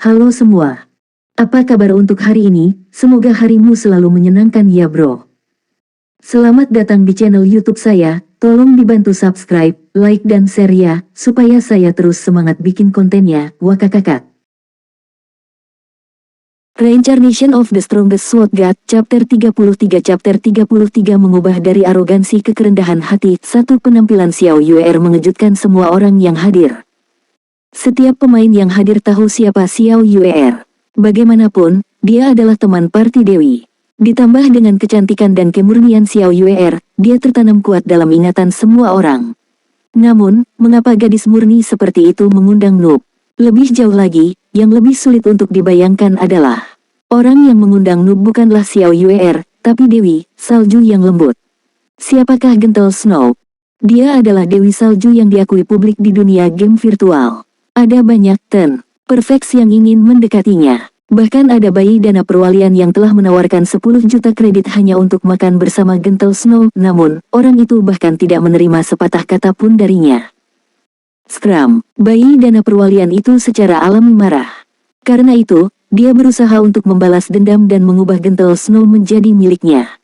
Halo semua. Apa kabar untuk hari ini? Semoga harimu selalu menyenangkan ya bro. Selamat datang di channel YouTube saya. Tolong dibantu subscribe, like dan share ya, supaya saya terus semangat bikin kontennya. Wakakakak. Reincarnation of the Strongest Sword God, Chapter 33. Chapter 33 mengubah dari arogansi ke kerendahan hati. Satu penampilan Xiao Yuer mengejutkan semua orang yang hadir. Setiap pemain yang hadir tahu siapa Xiao Yuer. Bagaimanapun, dia adalah teman party Dewi. Ditambah dengan kecantikan dan kemurnian Xiao Yuer, dia tertanam kuat dalam ingatan semua orang. Namun, mengapa gadis murni seperti itu mengundang noob? Lebih jauh lagi, yang lebih sulit untuk dibayangkan adalah orang yang mengundang noob bukanlah Xiao Yuer, tapi Dewi, salju yang lembut. Siapakah Gentle Snow? Dia adalah Dewi Salju yang diakui publik di dunia game virtual. Ada banyak Perfects yang ingin mendekatinya. Bahkan ada bayi dana perwalian yang telah menawarkan 10 juta kredit hanya untuk makan bersama Gentle Snow. Namun, orang itu bahkan tidak menerima sepatah kata pun darinya. Scrum, bayi dana perwalian itu secara alami marah. Karena itu, dia berusaha untuk membalas dendam dan mengubah Gentle Snow menjadi miliknya.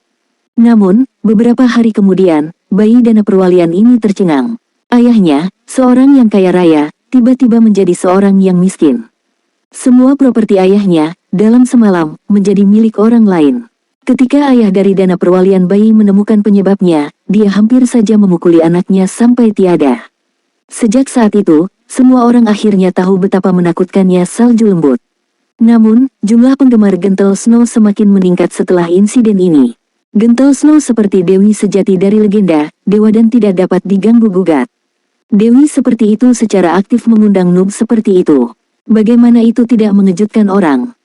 Namun, beberapa hari kemudian, bayi dana perwalian ini tercengang. Ayahnya, seorang yang kaya raya, tiba-tiba menjadi seorang yang miskin. Semua properti ayahnya, dalam semalam, menjadi milik orang lain. Ketika ayah dari dana perwalian bayi menemukan penyebabnya, dia hampir saja memukuli anaknya sampai tiada. Sejak saat itu, semua orang akhirnya tahu betapa menakutkannya salju lembut. Namun, jumlah penggemar Gentle Snow semakin meningkat setelah insiden ini. Gentle Snow seperti Dewi sejati dari legenda, dewa dan tidak dapat diganggu-gugat. Dewi seperti itu secara aktif mengundang noob seperti itu. Bagaimana itu tidak mengejutkan orang?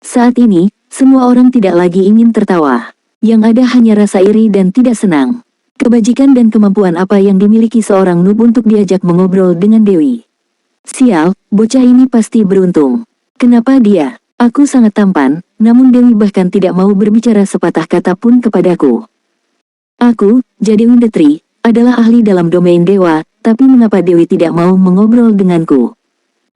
Saat ini, semua orang tidak lagi ingin tertawa. Yang ada hanya rasa iri dan tidak senang. Kebajikan dan kemampuan apa yang dimiliki seorang noob untuk diajak mengobrol dengan Dewi. Sial, bocah ini pasti beruntung. Kenapa dia? Aku sangat tampan, namun Dewi bahkan tidak mau berbicara sepatah kata pun kepadaku. Aku, jadi Windetri, adalah ahli dalam domain dewa, tapi mengapa Dewi tidak mau mengobrol denganku?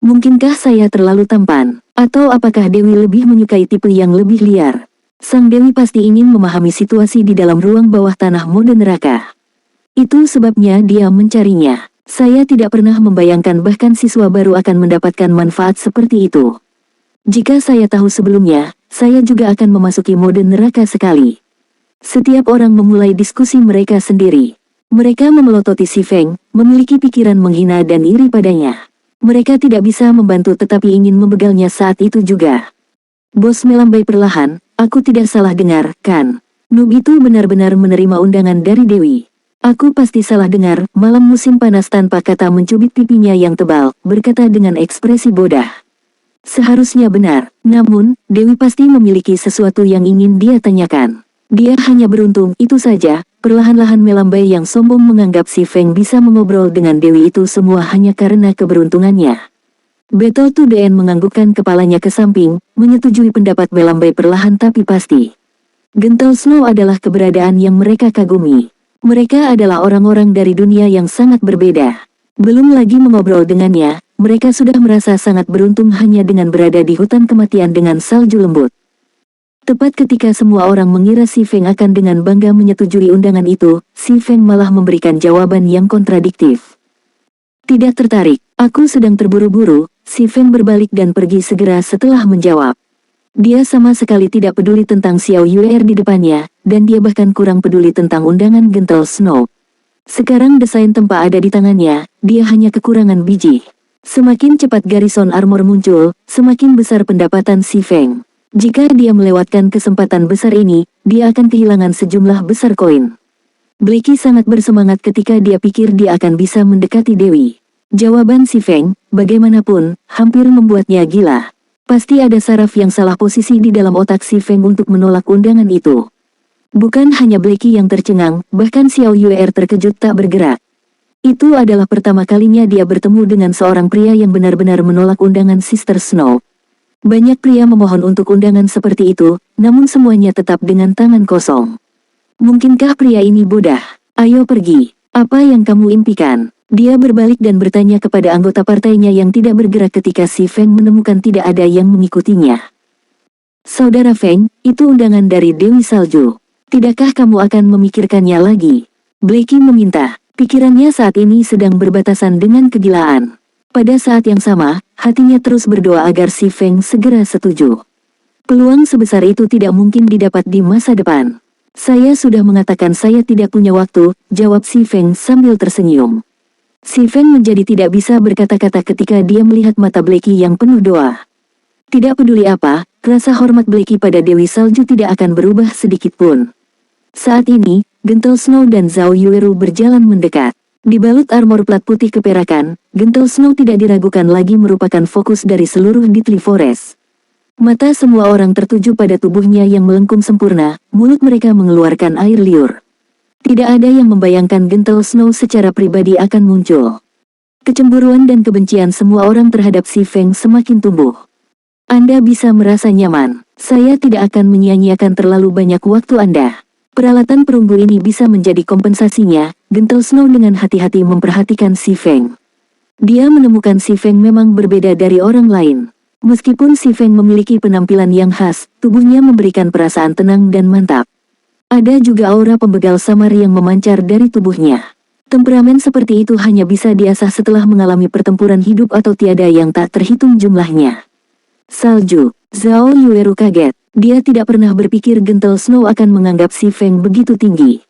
Mungkinkah saya terlalu tampan? Atau apakah Dewi lebih menyukai tipe yang lebih liar? Sang Dewi pasti ingin memahami situasi di dalam ruang bawah tanah mode neraka. Itu sebabnya dia mencarinya. Saya tidak pernah membayangkan bahkan siswa baru akan mendapatkan manfaat seperti itu. Jika saya tahu sebelumnya, saya juga akan memasuki mode neraka sekali. Setiap orang memulai diskusi mereka sendiri. Mereka memelototi si Feng, memiliki pikiran menghina dan iri padanya. Mereka tidak bisa membantu tetapi ingin membegalnya saat itu juga. Bos melambai perlahan, aku tidak salah dengar, kan? Noob itu benar-benar menerima undangan dari Dewi. Aku pasti salah dengar, malam musim panas tanpa kata mencubit pipinya yang tebal, berkata dengan ekspresi bodoh. Seharusnya benar, namun, Dewi pasti memiliki sesuatu yang ingin dia tanyakan. Dia hanya beruntung, itu saja. Perlahan-lahan melambai yang sombong menganggap si Feng bisa mengobrol dengan Dewi itu semua hanya karena keberuntungannya. Battle to the End menganggukkan kepalanya ke samping, menyetujui pendapat melambai perlahan tapi pasti. Gentle Snow adalah keberadaan yang mereka kagumi. Mereka adalah orang-orang dari dunia yang sangat berbeda. Belum lagi mengobrol dengannya, mereka sudah merasa sangat beruntung hanya dengan berada di hutan kematian dengan salju lembut. Tepat ketika semua orang mengira si Feng akan dengan bangga menyetujui undangan itu, si Feng malah memberikan jawaban yang kontradiktif. Tidak tertarik, aku sedang terburu-buru, si Feng berbalik dan pergi segera setelah menjawab. Dia sama sekali tidak peduli tentang Xiao Yuer di depannya, dan dia bahkan kurang peduli tentang undangan Gentle Snow. Sekarang desain tempat ada di tangannya, dia hanya kekurangan biji. Semakin cepat garison armor muncul, semakin besar pendapatan si Feng. Jika dia melewatkan kesempatan besar ini, dia akan kehilangan sejumlah besar koin. Blackie sangat bersemangat ketika dia pikir dia akan bisa mendekati Dewi. Jawaban si Feng, bagaimanapun, hampir membuatnya gila. Pasti ada saraf yang salah posisi di dalam otak si Feng untuk menolak undangan itu. Bukan hanya Blackie yang tercengang, bahkan Xiao Yuer terkejut tak bergerak. Itu adalah pertama kalinya dia bertemu dengan seorang pria yang benar-benar menolak undangan Sister Snow. Banyak pria memohon untuk undangan seperti itu, namun semuanya tetap dengan tangan kosong. Mungkinkah pria ini bodoh? Ayo pergi. Apa yang kamu impikan? Dia berbalik dan bertanya kepada anggota partainya yang tidak bergerak ketika si Feng menemukan tidak ada yang mengikutinya. Saudara Feng, itu undangan dari Dewi Salju. Tidakkah kamu akan memikirkannya lagi? Blackie meminta. Pikirannya saat ini sedang berbatasan dengan kegilaan. Pada saat yang sama, hatinya terus berdoa agar si Feng segera setuju. Peluang sebesar itu tidak mungkin didapat di masa depan. Saya sudah mengatakan saya tidak punya waktu, jawab si Feng sambil tersenyum. Si Feng menjadi tidak bisa berkata-kata ketika dia melihat mata Blackie yang penuh doa. Tidak peduli apa, rasa hormat Blackie pada Dewi Salju tidak akan berubah sedikit pun. Saat ini, Gentle Snow dan Zhao Yueru berjalan mendekat. Dibalut armor plat putih keperakan, Gentle Snow tidak diragukan lagi merupakan fokus dari seluruh Deathly Forest. Mata semua orang tertuju pada tubuhnya yang melengkung sempurna, mulut mereka mengeluarkan air liur. Tidak ada yang membayangkan Gentle Snow secara pribadi akan muncul. Kecemburuan dan kebencian semua orang terhadap si Feng semakin tumbuh. Anda bisa merasa nyaman. Saya tidak akan menyia-nyiakan terlalu banyak waktu Anda. Peralatan perunggu ini bisa menjadi kompensasinya, Gentle Snow dengan hati-hati memperhatikan si Feng. Dia menemukan si Feng memang berbeda dari orang lain. Meskipun si Feng memiliki penampilan yang khas, tubuhnya memberikan perasaan tenang dan mantap. Ada juga aura pembegal samar yang memancar dari tubuhnya. Temperamen seperti itu hanya bisa diasah setelah mengalami pertempuran hidup atau tiada yang tak terhitung jumlahnya. Salju, Zhao Yueru kaget. Dia tidak pernah berpikir Gentle Snow akan menganggap si Feng begitu tinggi.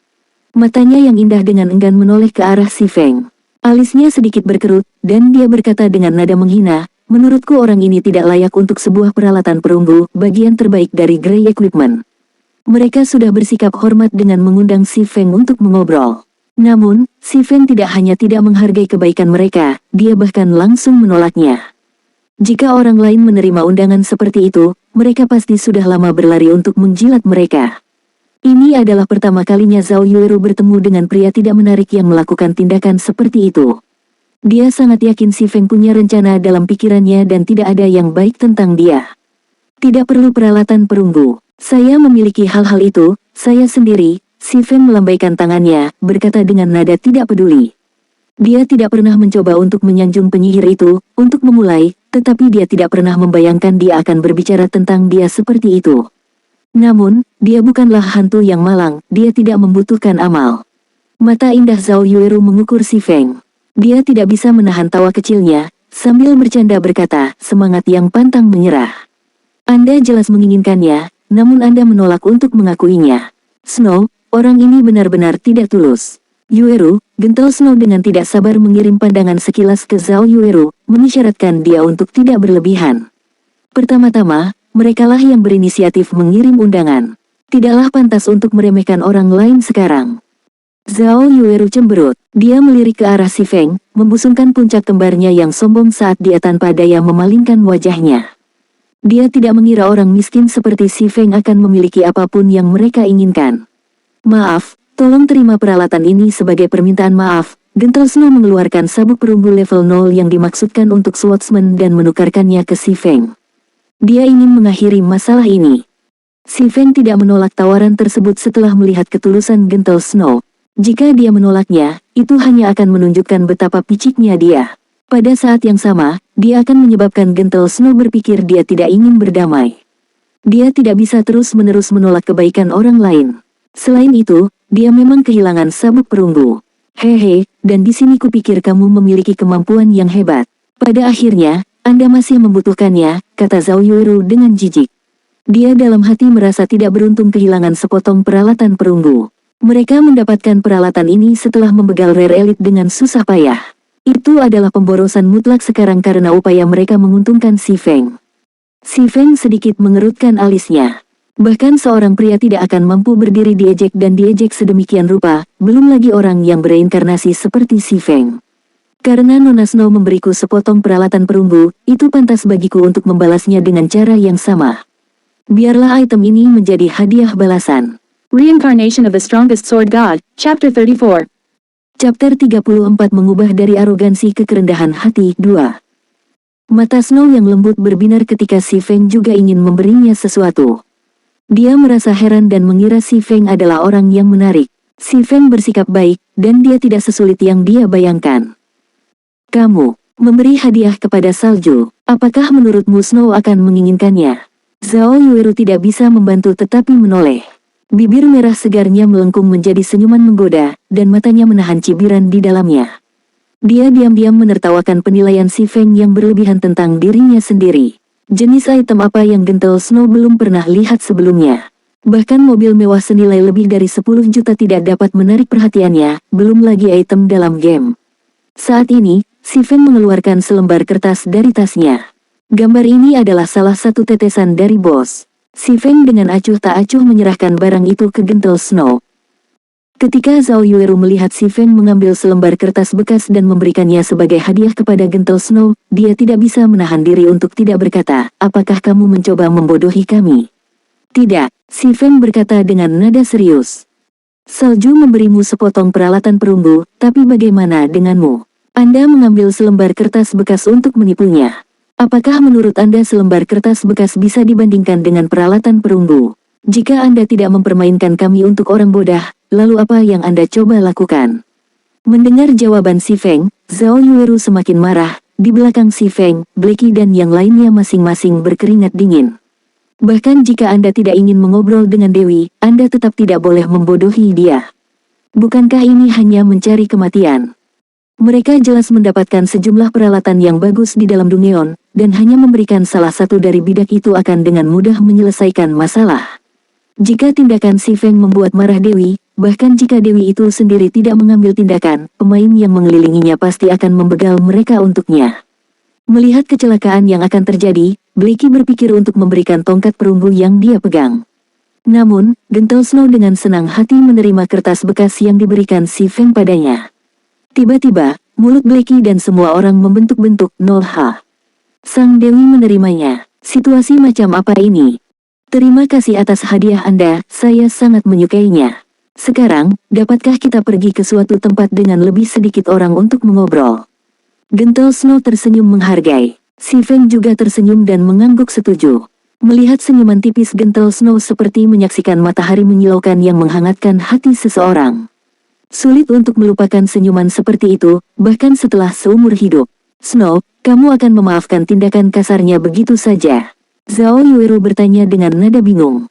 Matanya yang indah dengan enggan menoleh ke arah si Feng. Alisnya sedikit berkerut, dan dia berkata dengan nada menghina, menurutku orang ini tidak layak untuk sebuah peralatan perunggu, bagian terbaik dari Grey Equipment. Mereka sudah bersikap hormat dengan mengundang si Feng untuk mengobrol. Namun, si Feng tidak hanya tidak menghargai kebaikan mereka, dia bahkan langsung menolaknya. Jika orang lain menerima undangan seperti itu, mereka pasti sudah lama berlari untuk menjilat mereka. Ini adalah pertama kalinya Zhao Yueru bertemu dengan pria tidak menarik yang melakukan tindakan seperti itu. Dia sangat yakin si Feng punya rencana dalam pikirannya dan tidak ada yang baik tentang dia. Tidak perlu peralatan perunggu. Saya memiliki hal-hal itu, saya sendiri. Si Feng melambaikan tangannya, berkata dengan nada tidak peduli. Dia tidak pernah mencoba untuk menyanjung penyihir itu, untuk memulai, tetapi dia tidak pernah membayangkan dia akan berbicara tentang dia seperti itu. Namun, dia bukanlah hantu yang malang, dia tidak membutuhkan amal. Mata indah Zhao Yueru mengukur si Feng. Dia tidak bisa menahan tawa kecilnya, sambil bercanda berkata, semangat yang pantang menyerah. Anda jelas menginginkannya, namun Anda menolak untuk mengakuinya. Snow, orang ini benar-benar tidak tulus. Yueru, Gentle Snow dengan tidak sabar mengirim pandangan sekilas ke Zhao Yueru, mengisyaratkan dia untuk tidak berlebihan. Pertama-tama, merekalah yang berinisiatif mengirim undangan. Tidaklah pantas untuk meremehkan orang lain sekarang. Zhao Yueru cemberut, dia melirik ke arah si Feng, membusungkan puncak kembarnya yang sombong saat dia tanpa daya memalingkan wajahnya. Dia tidak mengira orang miskin seperti si Feng akan memiliki apapun yang mereka inginkan. Maaf. Tolong terima peralatan ini sebagai permintaan maaf. Gentle Snow mengeluarkan sabuk perunggu level 0 yang dimaksudkan untuk swordsman dan menukarkannya ke si Feng. Dia ingin mengakhiri masalah ini. Si Feng tidak menolak tawaran tersebut setelah melihat ketulusan Gentle Snow. Jika dia menolaknya, itu hanya akan menunjukkan betapa piciknya dia. Pada saat yang sama, dia akan menyebabkan Gentle Snow berpikir dia tidak ingin berdamai. Dia tidak bisa terus-menerus menolak kebaikan orang lain. Selain itu, dia memang kehilangan sabuk perunggu. Hehe, dan di sini kupikir kamu memiliki kemampuan yang hebat. Pada akhirnya, Anda masih membutuhkannya, kata Zhao Yueru dengan jijik. Dia dalam hati merasa tidak beruntung kehilangan sepotong peralatan perunggu. Mereka mendapatkan peralatan ini setelah membegal rare elite dengan susah payah. Itu adalah pemborosan mutlak sekarang karena upaya mereka menguntungkan si Feng. Si Feng sedikit mengerutkan alisnya. Bahkan seorang pria tidak akan mampu berdiri diejek dan diejek sedemikian rupa, belum lagi orang yang bereinkarnasi seperti si Feng. Karena Nona Snow memberiku sepotong peralatan perunggu, itu pantas bagiku untuk membalasnya dengan cara yang sama. Biarlah item ini menjadi hadiah balasan. Reincarnation of the Strongest Sword God, Chapter 34. Chapter 34 mengubah dari arogansi ke kerendahan hati 2. Mata Snow yang lembut berbinar ketika si Feng juga ingin memberinya sesuatu. Dia merasa heran dan mengira si Feng adalah orang yang menarik. Si Feng bersikap baik, dan dia tidak sesulit yang dia bayangkan. Kamu memberi hadiah kepada salju. Apakah menurutmu Snow akan menginginkannya? Zhao Yueru tidak bisa membantu tetapi menoleh. Bibir merah segarnya melengkung menjadi senyuman menggoda, dan matanya menahan cibiran di dalamnya. Dia diam-diam menertawakan penilaian si Feng yang berlebihan tentang dirinya sendiri. Jenis item apa yang gentle Snow belum pernah lihat sebelumnya. Bahkan mobil mewah senilai lebih dari 10 juta tidak dapat menarik perhatiannya, belum lagi item dalam game. Saat ini, si Feng mengeluarkan selembar kertas dari tasnya. Gambar ini adalah salah satu tetesan dari bos. Si Feng dengan acuh tak acuh menyerahkan barang itu ke gentle Snow. Ketika Zhao Yueru melihat si Feng mengambil selembar kertas bekas dan memberikannya sebagai hadiah kepada gentle Snow, dia tidak bisa menahan diri untuk tidak berkata, apakah kamu mencoba membodohi kami? Tidak, si Feng berkata dengan nada serius. Salju memberimu sepotong peralatan perunggu, tapi bagaimana denganmu? Anda mengambil selembar kertas bekas untuk menipunya. Apakah menurut Anda selembar kertas bekas bisa dibandingkan dengan peralatan perunggu? Jika Anda tidak mempermainkan kami untuk orang bodoh, lalu apa yang Anda coba lakukan? Mendengar jawaban si Feng, Zhao Yueru semakin marah. Di belakang si Feng, Blackie dan yang lainnya masing-masing berkeringat dingin. Bahkan jika Anda tidak ingin mengobrol dengan Dewi, Anda tetap tidak boleh membodohi dia. Bukankah ini hanya mencari kematian? Mereka jelas mendapatkan sejumlah peralatan yang bagus di dalam Dungeon, dan hanya memberikan salah satu dari bidak itu akan dengan mudah menyelesaikan masalah. Jika tindakan si Feng membuat marah Dewi, bahkan jika Dewi itu sendiri tidak mengambil tindakan, pemain yang mengelilinginya pasti akan membegal mereka untuknya. Melihat kecelakaan yang akan terjadi, Blackie berpikir untuk memberikan tongkat perunggu yang dia pegang. Namun, gentle Snow dengan senang hati menerima kertas bekas yang diberikan si Feng padanya. Tiba-tiba, mulut Blackie dan semua orang membentuk-bentuk 0H. Sang Dewi menerimanya. Situasi macam apa ini? Terima kasih atas hadiah Anda, saya sangat menyukainya. Sekarang, dapatkah kita pergi ke suatu tempat dengan lebih sedikit orang untuk mengobrol? Gentle Snow tersenyum menghargai. Si Feng juga tersenyum dan mengangguk setuju. Melihat senyuman tipis Gentle Snow seperti menyaksikan matahari menyilaukan yang menghangatkan hati seseorang. Sulit untuk melupakan senyuman seperti itu, bahkan setelah seumur hidup. Snow, kamu akan memaafkan tindakan kasarnya begitu saja? Zhao Yueru bertanya dengan nada bingung.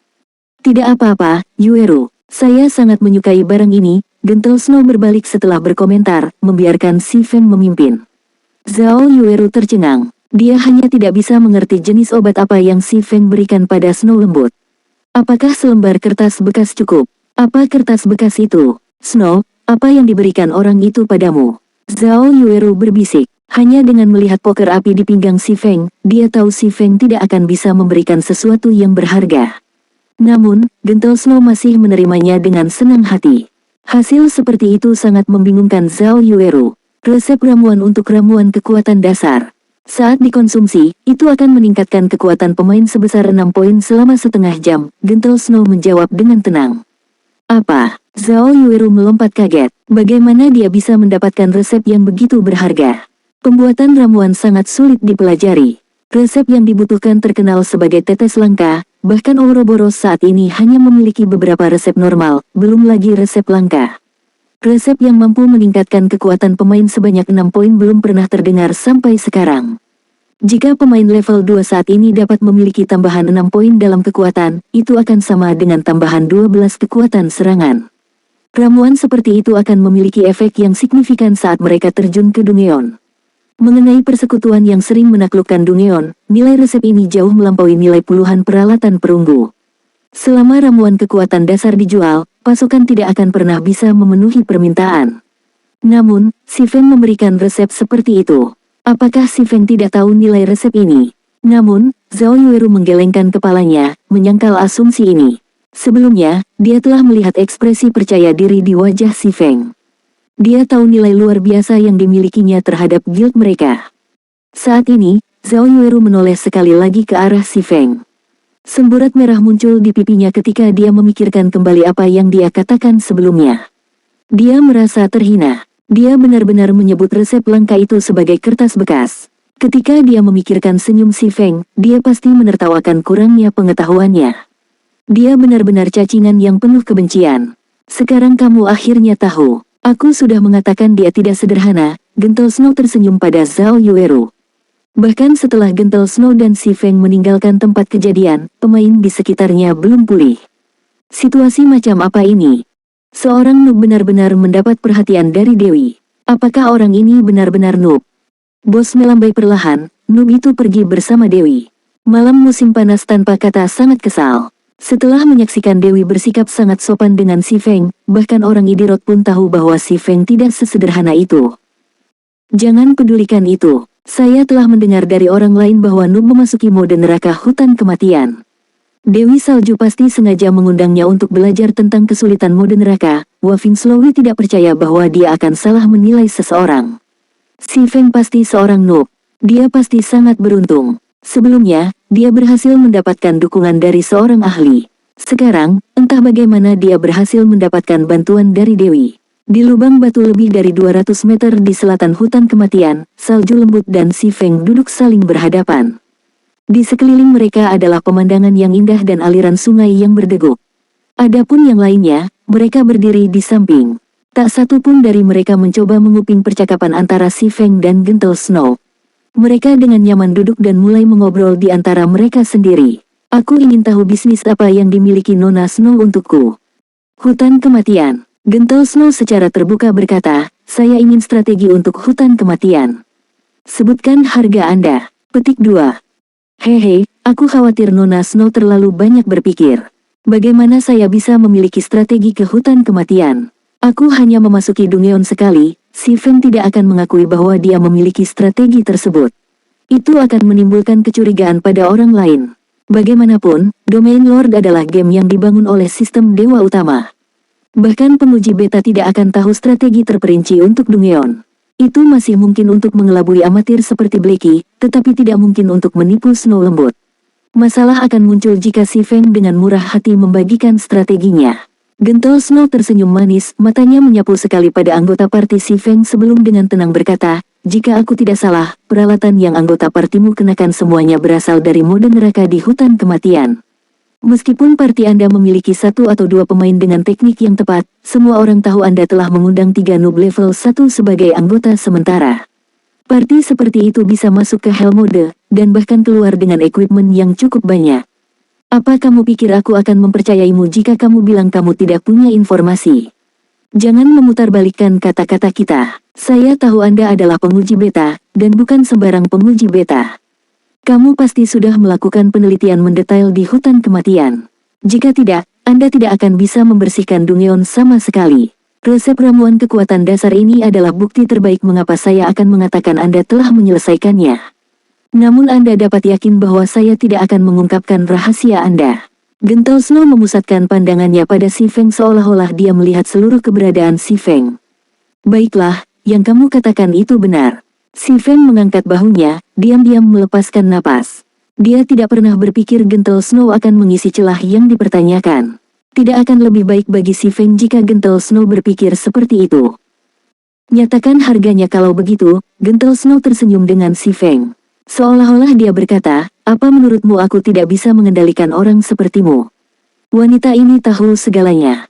Tidak apa-apa, Yueru. Saya sangat menyukai barang ini. Gentle Snow berbalik setelah berkomentar, membiarkan si Feng memimpin. Zhao Yueru tercengang. Dia hanya tidak bisa mengerti jenis obat apa yang si Feng berikan pada Snow lembut. Apakah selembar kertas bekas cukup? Apa kertas bekas itu? Snow, apa yang diberikan orang itu padamu? Zhao Yueru berbisik. Hanya dengan melihat poker api di pinggang si Feng, dia tahu si Feng tidak akan bisa memberikan sesuatu yang berharga. Namun, gentle Snow masih menerimanya dengan senang hati. Hasil seperti itu sangat membingungkan Zhao Yueru. Resep ramuan untuk ramuan kekuatan dasar. Saat dikonsumsi, itu akan meningkatkan kekuatan pemain sebesar 6 poin selama setengah jam, gentle Snow menjawab dengan tenang. Apa? Zhao Yueru melompat kaget. Bagaimana dia bisa mendapatkan resep yang begitu berharga? Pembuatan ramuan sangat sulit dipelajari. Resep yang dibutuhkan terkenal sebagai tetes langka, bahkan Ouroboros saat ini hanya memiliki beberapa resep normal, belum lagi resep langka. Resep yang mampu meningkatkan kekuatan pemain sebanyak 6 poin belum pernah terdengar sampai sekarang. Jika pemain level 2 saat ini dapat memiliki tambahan 6 poin dalam kekuatan, itu akan sama dengan tambahan 12 kekuatan serangan. Ramuan seperti itu akan memiliki efek yang signifikan saat mereka terjun ke Dungeon. Mengenai persekutuan yang sering menaklukkan Dungeon, nilai resep ini jauh melampaui nilai puluhan peralatan perunggu. Selama ramuan kekuatan dasar dijual, pasukan tidak akan pernah bisa memenuhi permintaan. Namun, si Feng memberikan resep seperti itu. Apakah si Feng tidak tahu nilai resep ini? Namun, Zhao Yueru menggelengkan kepalanya, menyangkal asumsi ini. Sebelumnya, dia telah melihat ekspresi percaya diri di wajah si Feng. Dia tahu nilai luar biasa yang dimilikinya terhadap guild mereka. Saat ini, Zhao Yueru menoleh sekali lagi ke arah si Feng. Semburat merah muncul di pipinya ketika dia memikirkan kembali apa yang dia katakan sebelumnya. Dia merasa terhina. Dia benar-benar menyebut resep langka itu sebagai kertas bekas. Ketika dia memikirkan senyum si Feng, dia pasti menertawakan kurangnya pengetahuannya. Dia benar-benar cacingan yang penuh kebencian. Sekarang kamu akhirnya tahu. Aku sudah mengatakan dia tidak sederhana, Gentle Snow tersenyum pada Zhao Yueru. Bahkan setelah Gentle Snow dan Si Feng meninggalkan tempat kejadian, pemain di sekitarnya belum pulih. Situasi macam apa ini? Seorang noob benar-benar mendapat perhatian dari Dewi. Apakah orang ini benar-benar noob? Bos melambai perlahan, noob itu pergi bersama Dewi. Malam musim panas tanpa kata sangat kesal. Setelah menyaksikan Dewi bersikap sangat sopan dengan Si Feng, bahkan orang Idirot pun tahu bahwa Si Feng tidak sesederhana itu. Jangan pedulikan itu. Saya telah mendengar dari orang lain bahwa noob memasuki mode neraka hutan kematian. Dewi Salju pasti sengaja mengundangnya untuk belajar tentang kesulitan mode neraka. Wafin Slowly tidak percaya bahwa dia akan salah menilai seseorang. Si Feng pasti seorang noob. Dia pasti sangat beruntung. Sebelumnya, dia berhasil mendapatkan dukungan dari seorang ahli. Sekarang, entah bagaimana dia berhasil mendapatkan bantuan dari Dewi. Di lubang batu lebih dari 200 meter di selatan hutan kematian, Salju Lembut dan Si Feng duduk saling berhadapan. Di sekeliling mereka adalah pemandangan yang indah dan aliran sungai yang berdeguk. Adapun yang lainnya, mereka berdiri di samping. Tak satu pun dari mereka mencoba menguping percakapan antara Si Feng dan Gentle Snow. Mereka dengan nyaman duduk dan mulai mengobrol di antara mereka sendiri. Aku ingin tahu bisnis apa yang dimiliki Nona Snow untukku. Hutan kematian. Gentle Snow secara terbuka berkata, saya ingin strategi untuk hutan kematian. Sebutkan harga Anda. Petik 2. Hehe, aku khawatir Nona Snow terlalu banyak berpikir. Bagaimana saya bisa memiliki strategi ke hutan kematian? Aku hanya memasuki Dungeon sekali. Si Feng tidak akan mengakui bahwa dia memiliki strategi tersebut. Itu akan menimbulkan kecurigaan pada orang lain. Bagaimanapun, Domain Lord adalah game yang dibangun oleh sistem dewa utama. Bahkan penguji beta tidak akan tahu strategi terperinci untuk Dungeon. Itu masih mungkin untuk mengelabui amatir seperti Blacky, tetapi tidak mungkin untuk menipu Snow Lembut. Masalah akan muncul jika Si Feng dengan murah hati membagikan strateginya. Gentle Snow tersenyum manis, matanya menyapu sekali pada anggota parti Si Feng sebelum dengan tenang berkata, jika aku tidak salah, peralatan yang anggota partimu kenakan semuanya berasal dari mode neraka di hutan kematian. Meskipun parti Anda memiliki satu atau dua pemain dengan teknik yang tepat, semua orang tahu Anda telah mengundang 3 noob level 1 sebagai anggota sementara. Parti seperti itu bisa masuk ke Hell Mode, dan bahkan keluar dengan equipment yang cukup banyak. Apa kamu pikir aku akan mempercayaimu jika kamu bilang kamu tidak punya informasi? Jangan memutarbalikkan kata-kata kita. Saya tahu Anda adalah penguji beta, dan bukan sembarang penguji beta. Kamu pasti sudah melakukan penelitian mendetail di hutan kematian. Jika tidak, Anda tidak akan bisa membersihkan Dungeon sama sekali. Resep ramuan kekuatan dasar ini adalah bukti terbaik mengapa saya akan mengatakan Anda telah menyelesaikannya. Namun Anda dapat yakin bahwa saya tidak akan mengungkapkan rahasia Anda. Gentle Snow memusatkan pandangannya pada Si Feng seolah-olah dia melihat seluruh keberadaan Si Feng. Baiklah, yang kamu katakan itu benar. Si Feng mengangkat bahunya, diam-diam melepaskan napas. Dia tidak pernah berpikir Gentle Snow akan mengisi celah yang dipertanyakan. Tidak akan lebih baik bagi Si Feng jika Gentle Snow berpikir seperti itu. Nyatakan harganya kalau begitu, Gentle Snow tersenyum dengan Si Feng. Seolah-olah dia berkata, apa menurutmu aku tidak bisa mengendalikan orang sepertimu? Wanita ini tahu segalanya.